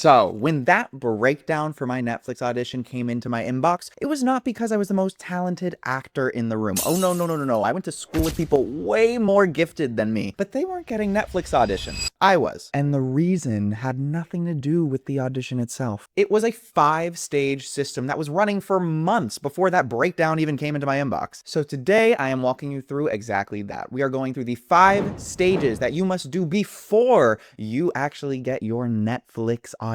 So when that breakdown for my Netflix audition came into my inbox, it was not because I was the most talented actor in the room. Oh, no, no, no, no, no. I went to school with people way more gifted than me, but they weren't getting Netflix auditions. I was. And the reason had nothing to do with the audition itself. It was a 5-stage system that was running for months before that breakdown even came into my inbox. So today I am walking you through exactly that. We are going through the 5 stages that you must do before you actually get your Netflix audition.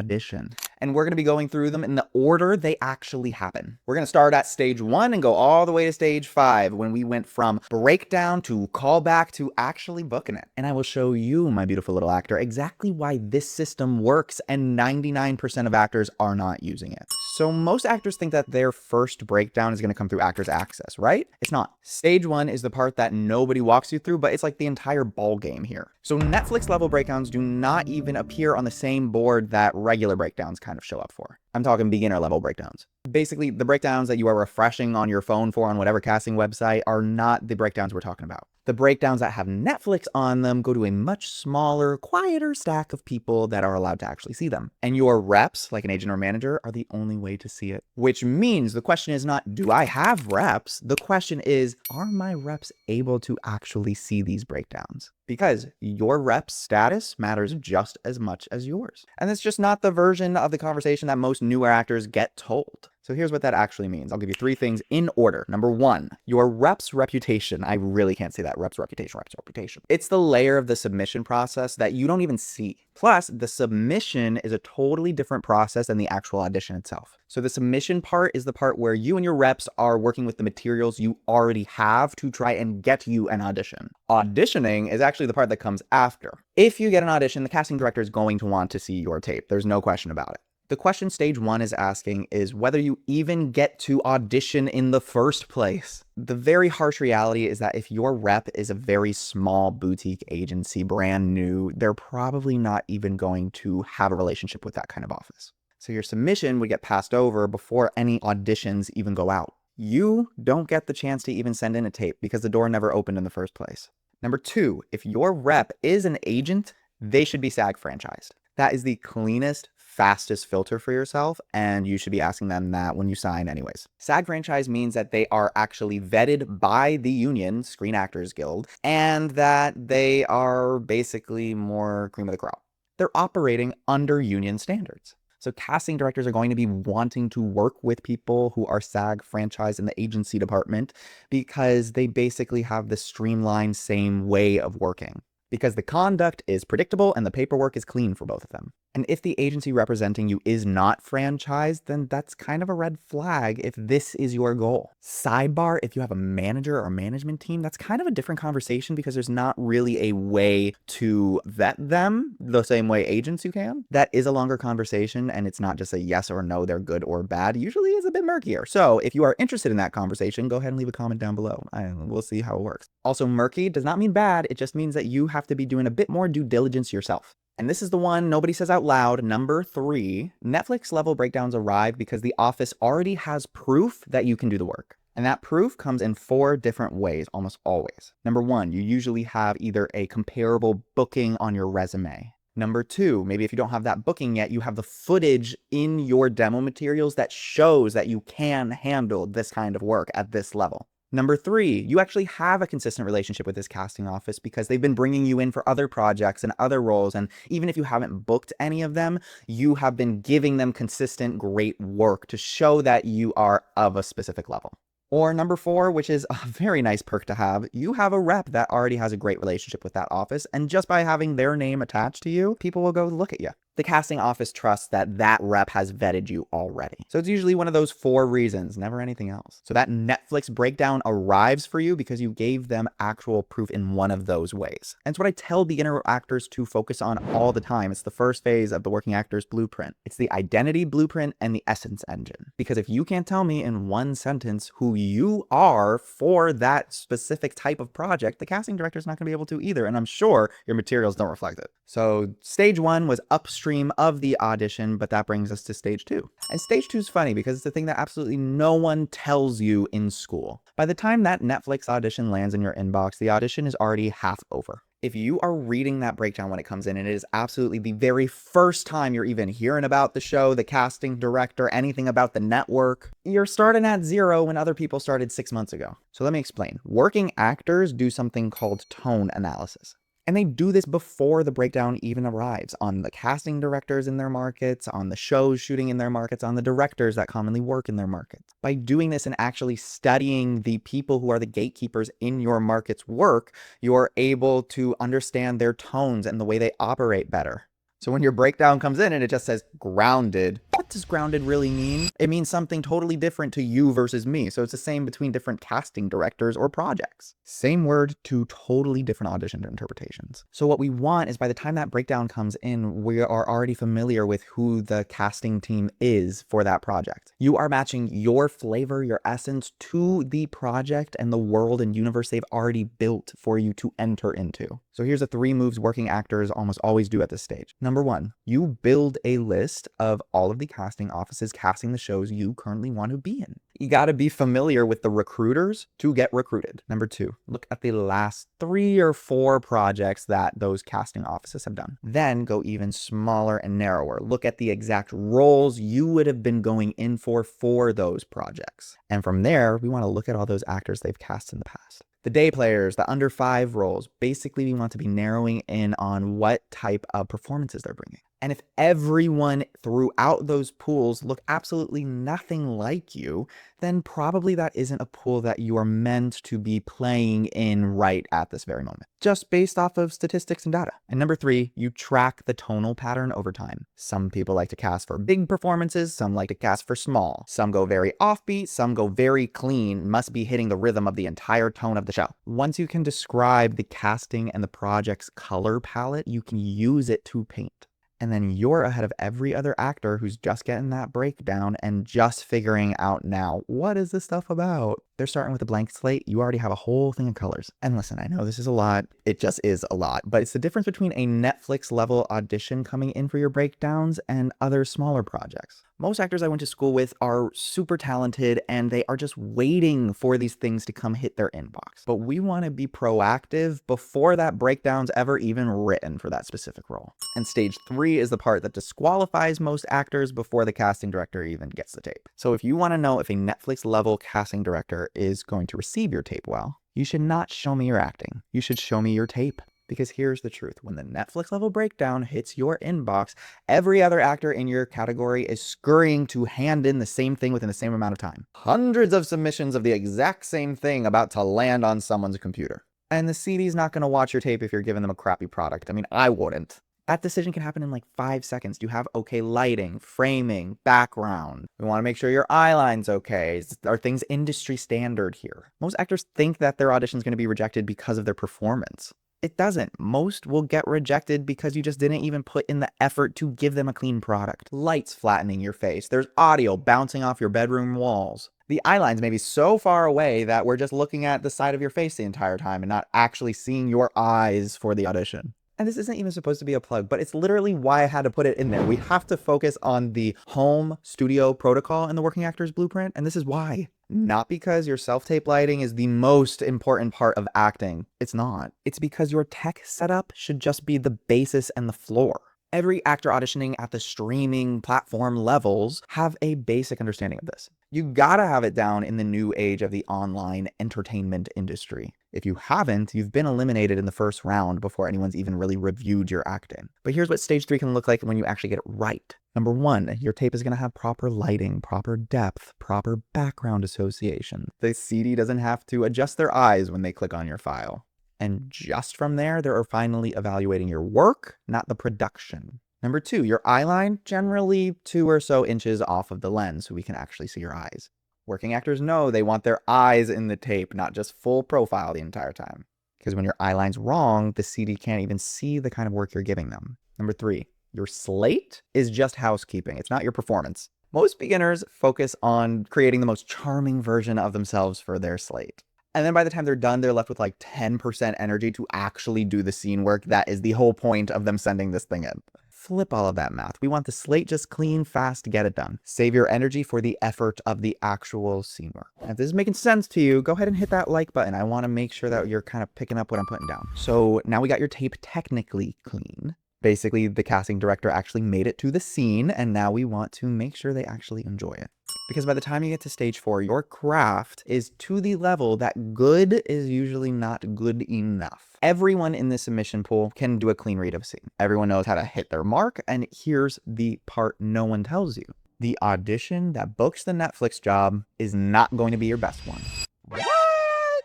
And we're going to be going through them in the order they actually happen. We're going to start at stage 1 and go all the way to stage 5 when we went from breakdown to callback to actually booking it. And I will show you, my beautiful little actor, exactly why this system works and 99% of actors are not using it. So most actors think that their first breakdown is going to come through Actors Access, right? It's not. Stage 1 is the part that nobody walks you through, but it's like the entire ball game here. So Netflix level breakdowns do not even appear on the same board that regular breakdowns kind of show up for. I'm talking beginner level breakdowns. Basically, the breakdowns that you are refreshing on your phone for on whatever casting website are not the breakdowns we're talking about. The breakdowns that have Netflix on them go to a much smaller, quieter stack of people that are allowed to actually see them. And your reps, like an agent or manager, are the only way to see it. Which means the question is not, do I have reps? The question is, are my reps able to actually see these breakdowns? Because your rep's status matters just as much as yours. And it's just not the version of the conversation that most newer actors get told. So here's what that actually means. I'll give you 3 things in order. Number 1, your rep's reputation. I really can't say that. Rep's reputation. It's the layer of the submission process that you don't even see. Plus, the submission is a totally different process than the actual audition itself. So the submission part is the part where you and your reps are working with the materials you already have to try and get you an audition. Auditioning is actually the part that comes after. If you get an audition, the casting director is going to want to see your tape. There's no question about it. The question stage 1 is asking is whether you even get to audition in the first place. The very harsh reality is that if your rep is a very small boutique agency, brand new, they're probably not even going to have a relationship with that kind of office. So your submission would get passed over before any auditions even go out. You don't get the chance to even send in a tape because the door never opened in the first place. Number 2, if your rep is an agent, they should be SAG franchised. That is the cleanest, fastest filter for yourself, and you should be asking them that when you sign anyways. SAG franchise means that they are actually vetted by the union, Screen Actors Guild, and that they are basically more cream of the crop. They're operating under union standards. So casting directors are going to be wanting to work with people who are SAG franchised in the agency department because they basically have the streamlined same way of working. Because the conduct is predictable and the paperwork is clean for both of them. And if the agency representing you is not franchised, then that's kind of a red flag if this is your goal. Sidebar, if you have a manager or management team, that's kind of a different conversation because there's not really a way to vet them the same way agents you can. That is a longer conversation, and it's not just a yes or no, they're good or bad. Usually it's a bit murkier. So if you are interested in that conversation, go ahead and leave a comment down below. We'll see how it works. Also, murky does not mean bad. It just means that you have to be doing a bit more due diligence yourself. And this is the one nobody says out loud. Number 3, Netflix level breakdowns arrive because the office already has proof that you can do the work. And that proof comes in 4 different ways, almost always. Number 1, you usually have either a comparable booking on your resume. Number 2, maybe if you don't have that booking yet, you have the footage in your demo materials that shows that you can handle this kind of work at this level. Number 3, you actually have a consistent relationship with this casting office because they've been bringing you in for other projects and other roles, and even if you haven't booked any of them, you have been giving them consistent, great work to show that you are of a specific level. Or number 4, which is a very nice perk to have, you have a rep that already has a great relationship with that office, and just by having their name attached to you, people will go look at you. The casting office trusts that that rep has vetted you already. So it's usually one of those 4 reasons, never anything else. So that Netflix breakdown arrives for you because you gave them actual proof in one of those ways. And it's what I tell beginner actors to focus on all the time. It's the first phase of the working actor's blueprint. It's the identity blueprint and the essence engine. Because if you can't tell me in one sentence who you are for that specific type of project, the casting director is not going to be able to either. And I'm sure your materials don't reflect it. So stage 1 was upstream of the audition, but that brings us to stage 2. And stage 2 is funny because it's the thing that absolutely no one tells you in school. By the time that Netflix audition lands in your inbox, the audition is already half over. If you are reading that breakdown when it comes in, and it is absolutely the very first time you're even hearing about the show, the casting director, anything about the network, you're starting at 0 when other people started 6 months ago. So let me explain. Working actors do something called tone analysis. And they do this before the breakdown even arrives on the casting directors in their markets, on the shows shooting in their markets, on the directors that commonly work in their markets. By doing this and actually studying the people who are the gatekeepers in your market's work, you're able to understand their tones and the way they operate better. So when your breakdown comes in and it just says grounded, what does grounded really mean? It means something totally different to you versus me. So it's the same between different casting directors or projects. Same word, two totally different audition interpretations. So what we want is by the time that breakdown comes in, we are already familiar with who the casting team is for that project. You are matching your flavor, your essence to the project and the world and universe they've already built for you to enter into. So here's the 3 moves working actors almost always do at this stage. Number 1, you build a list of all of the casting offices casting the shows you currently want to be in. You got to be familiar with the recruiters to get recruited. Number 2, look at the last 3 or 4 projects that those casting offices have done. Then go even smaller and narrower. Look at the exact roles you would have been going in for those projects. And from there, we want to look at all those actors they've cast in the past. The day players, the under 5 roles, basically we want to be narrowing in on what type of performances they're bringing. And if everyone throughout those pools look absolutely nothing like you, then probably that isn't a pool that you are meant to be playing in right at this very moment, just based off of statistics and data. And number 3, you track the tonal pattern over time. Some people like to cast for big performances, some like to cast for small. Some go very offbeat, some go very clean, must be hitting the rhythm of the entire tone of the show. Once you can describe the casting and the project's color palette, you can use it to paint. And then you're ahead of every other actor who's just getting that breakdown and just figuring out now, what is this stuff about? They're starting with a blank slate. You already have a whole thing of colors. And listen, I know this is a lot. It just is a lot. But it's the difference between a Netflix level audition coming in for your breakdowns and other smaller projects. Most actors I went to school with are super talented and they are just waiting for these things to come hit their inbox. But we want to be proactive before that breakdown's ever even written for that specific role. And stage 3 is the part that disqualifies most actors before the casting director even gets the tape. So if you want to know if a Netflix level casting director is going to receive your tape well, you should not show me your acting. You should show me your tape. Because here's the truth, when the Netflix level breakdown hits your inbox, every other actor in your category is scurrying to hand in the same thing within the same amount of time. Hundreds of submissions of the exact same thing about to land on someone's computer. And the CD's not going to watch your tape if you're giving them a crappy product. I mean, I wouldn't. That decision can happen in like 5 seconds. Do you have okay lighting, framing, background? We want to make sure your eye line's okay. Are things industry standard here? Most actors think that their audition's going to be rejected because of their performance. It doesn't. Most will get rejected because you just didn't even put in the effort to give them a clean product. Lights flattening your face. There's audio bouncing off your bedroom walls. The eye lines may be so far away that we're just looking at the side of your face the entire time and not actually seeing your eyes for the audition. And this isn't even supposed to be a plug, but it's literally why I had to put it in there. We have to focus on the home studio protocol in the working actor's blueprint, and this is why. Not because your self-tape lighting is the most important part of acting. It's not. It's because your tech setup should just be the basis and the floor. Every actor auditioning at the streaming platform levels have a basic understanding of this. You gotta have it down in the new age of the online entertainment industry. If you haven't, you've been eliminated in the first round before anyone's even really reviewed your acting. But here's what stage 3 can look like when you actually get it right. Number 1, your tape is gonna have proper lighting, proper depth, proper background association. The CD doesn't have to adjust their eyes when they click on your file. And just from there, they're finally evaluating your work, not the production. Number 2, your eye line, generally 2 or so inches off of the lens so we can actually see your eyes. Working actors know they want their eyes in the tape, not just full profile the entire time. Because when your eye line's wrong, the CD can't even see the kind of work you're giving them. Number 3, your slate is just housekeeping. It's not your performance. Most beginners focus on creating the most charming version of themselves for their slate. And then by the time they're done, they're left with like 10% energy to actually do the scene work. That is the whole point of them sending this thing in. flip all of that math. We want the slate just clean, fast, get it done. Save your energy for the effort of the actual scene work. And if this is making sense to you, go ahead and hit that like button. I want to make sure that you're kind of picking up what I'm putting down. So now we got your tape technically clean. Basically, the casting director actually made it to the scene, and now we want to make sure they actually enjoy it. Because by the time you get to stage 4, your craft is to the level that good is usually not good enough. Everyone in the submission pool can do a clean read of a scene. Everyone knows how to hit their mark, and here's the part no one tells you. The audition that books the Netflix job is not going to be your best one. What?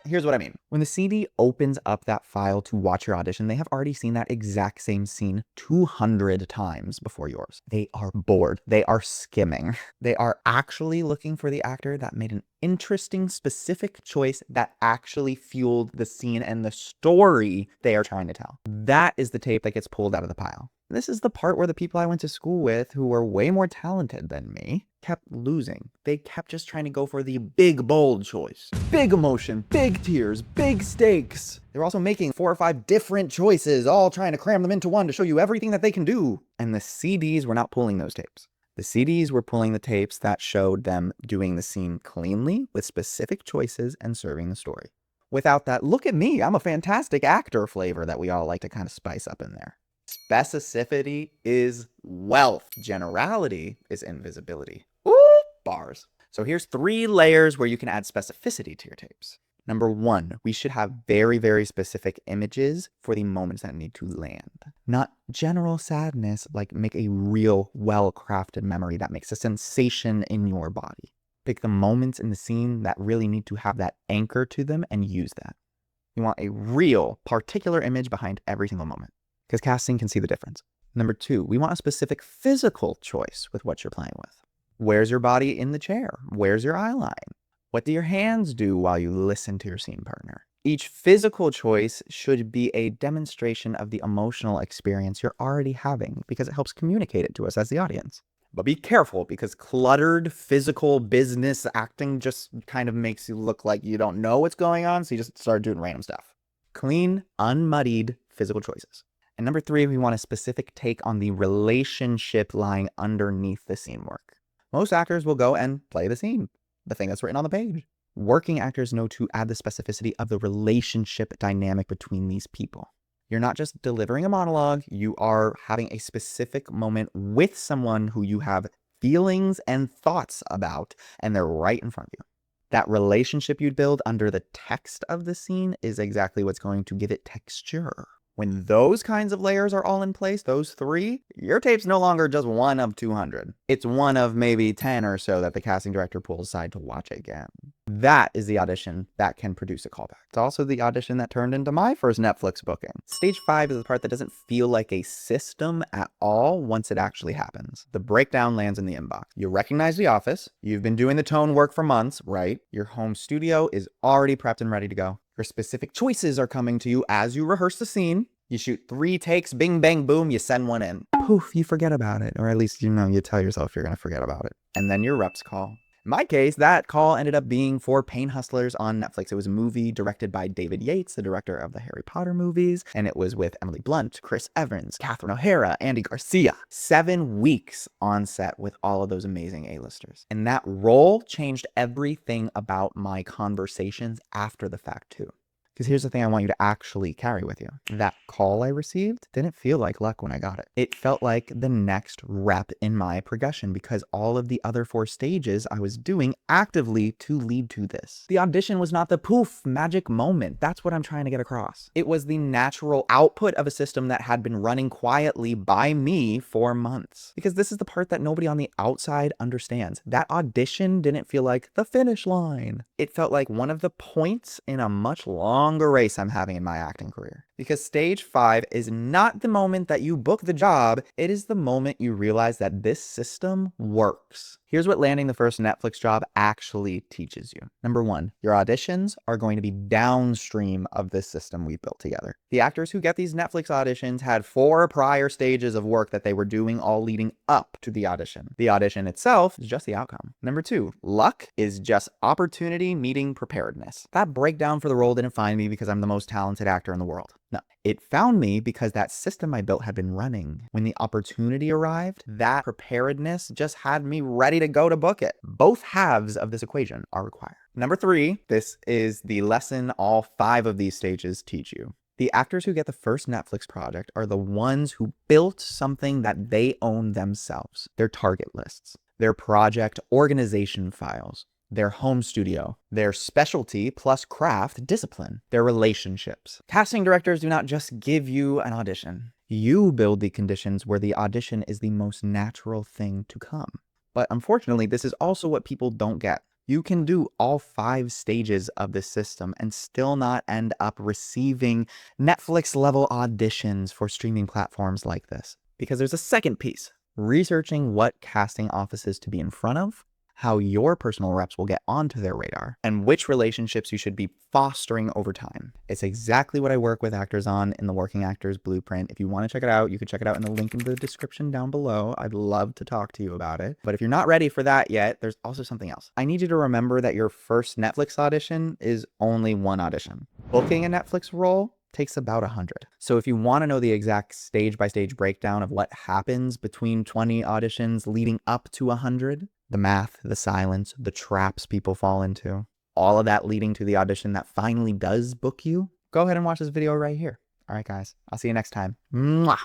Here's what I mean. When the CD opens up that file to watch your audition, they have already seen that exact same scene 200 times before yours. They are bored. They are skimming. They are actually looking for the actor that made an interesting, specific choice that actually fueled the scene and the story they are trying to tell. That is the tape that gets pulled out of the pile. This is the part where the people I went to school with, who were way more talented than me, kept losing. They kept just trying to go for the big, bold choice. Big emotion, big tears, big stakes. They were also making 4 or 5 different choices, all trying to cram them into one to show you everything that they can do. And the CDs were not pulling those tapes. The CDs were pulling the tapes that showed them doing the scene cleanly with specific choices and serving the story. Without that, look at me, I'm a fantastic actor flavor that we all like to kind of spice up in there. Specificity is wealth. Generality is invisibility. Ooh, bars. So here's 3 layers where you can add specificity to your tapes. Number 1, we should have very, very specific images for the moments that need to land. Not general sadness, like make a real, well-crafted memory that makes a sensation in your body. Pick the moments in the scene that really need to have that anchor to them and use that. You want a real, particular image behind every single moment, because casting can see the difference. Number 2, we want a specific physical choice with what you're playing with. Where's your body in the chair? Where's your eye line? What do your hands do while you listen to your scene partner? Each physical choice should be a demonstration of the emotional experience you're already having, because it helps communicate it to us as the audience. But be careful, because cluttered physical business acting just kind of makes you look like you don't know what's going on, so you just start doing random stuff. Clean, unmuddied physical choices. And number 3, we want a specific take on the relationship lying underneath the scene work. Most actors will go and play the scene, the thing that's written on the page. Working actors know to add the specificity of the relationship dynamic between these people. You're not just delivering a monologue, you are having a specific moment with someone who you have feelings and thoughts about, and they're right in front of you. That relationship you'd build under the text of the scene is exactly what's going to give it texture. When those kinds of layers are all in place, those 3, your tape's no longer just 1 of 200. It's 1 of maybe 10 or so that the casting director pulls aside to watch again. That is the audition that can produce a callback. It's also the audition that turned into my first Netflix booking. Stage 5 is the part that doesn't feel like a system at all once it actually happens. The breakdown lands in the inbox. You recognize the office. You've been doing the tone work for months, right? Your home studio is already prepped and ready to go. Your specific choices are coming to you as you rehearse the scene. You shoot 3 takes, bing, bang, boom, you send 1 in. Poof, you forget about it. Or at least, you tell yourself you're going to forget about it. And then your reps call. In my case, that call ended up being for Pain Hustlers on Netflix. It was a movie directed by David Yates, the director of the Harry Potter movies, and it was with Emily Blunt, Chris Evans, Catherine O'Hara, Andy Garcia. 7 weeks on set with all of those amazing A-listers. And that role changed everything about my conversations after the fact, too. Because here's the thing I want you to actually carry with you. That call I received didn't feel like luck when I got it. It felt like the next rep in my progression, because all of the other 4 stages I was doing actively to lead to this. The audition was not the poof magic moment. That's what I'm trying to get across. It was the natural output of a system that had been running quietly by me for months. Because this is the part that nobody on the outside understands. That audition didn't feel like the finish line. It felt like one of the points in a much longer race I'm having in my acting career. Because stage 5 is not the moment that you book the job, it is the moment you realize that this system works. Here's what landing the first Netflix job actually teaches you. Number 1, your auditions are going to be downstream of this system we built together. The actors who get these Netflix auditions had 4 prior stages of work that they were doing all leading up to the audition. The audition itself is just the outcome. Number 2, luck is just opportunity meeting preparedness. That breakdown for the role didn't find me because I'm the most talented actor in the world. No, it found me because that system I built had been running. When the opportunity arrived, that preparedness just had me ready to go to book it. Both halves of this equation are required. Number 3, this is the lesson all 5 of these stages teach you. The actors who get the first Netflix project are the ones who built something that they own themselves. Their target lists, their project organization files, their home studio, their specialty plus craft discipline, their relationships. Casting directors do not just give you an audition. You build the conditions where the audition is the most natural thing to come. But unfortunately, this is also what people don't get. You can do all 5 stages of this system and still not end up receiving Netflix level auditions for streaming platforms like this. Because there's a second piece, researching what casting offices to be in front of, how your personal reps will get onto their radar, and which relationships you should be fostering over time. It's exactly what I work with actors on in the Working Actors Blueprint. If you want to check it out, you can check it out in the link in the description down below. I'd love to talk to you about it. But if you're not ready for that yet, there's also something else. I need you to remember that your first Netflix audition is only one audition. Booking a Netflix role takes about 100. So if you want to know the exact stage-by-stage breakdown of what happens between 20 auditions leading up to 100, the math, the silence, the traps people fall into, all of that leading to the audition that finally does book you, go ahead and watch this video right here. All right, guys, I'll see you next time. Mwah!